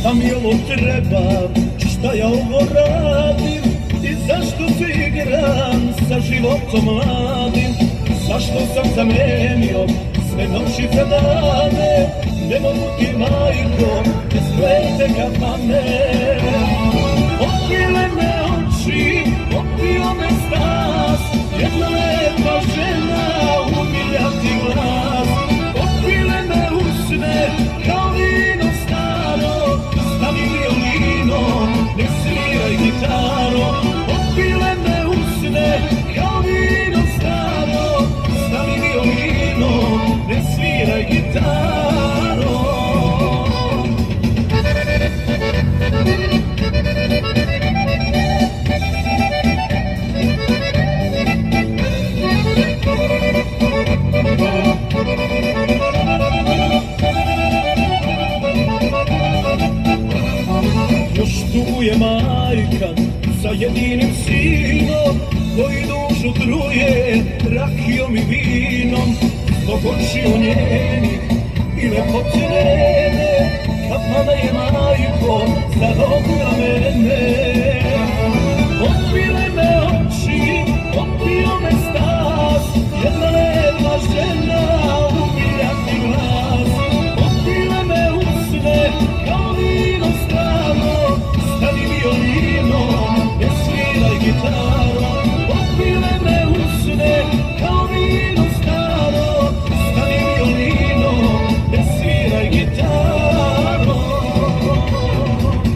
šta mi ovo treba, šta ja ovo radim i zašto se igram sa životom mladim. Zašto sam zamenio sve noći za dane, ne mogu ti majko, bez kvete kafane. Opile me oči, opio me stas, jedna lepa žena umilja ti glas. Opile me usne kao vino staro, stavi violino, ne sviraj gitaro. Opile me usne kao vino staro, stavi violino, ne sviraj gitaro. Još tu je majka sa jedinim sinom koji dušu truje rakijom i vinom. Zbog očiju njenih i lepote njene, kafana je majko zarobila mene.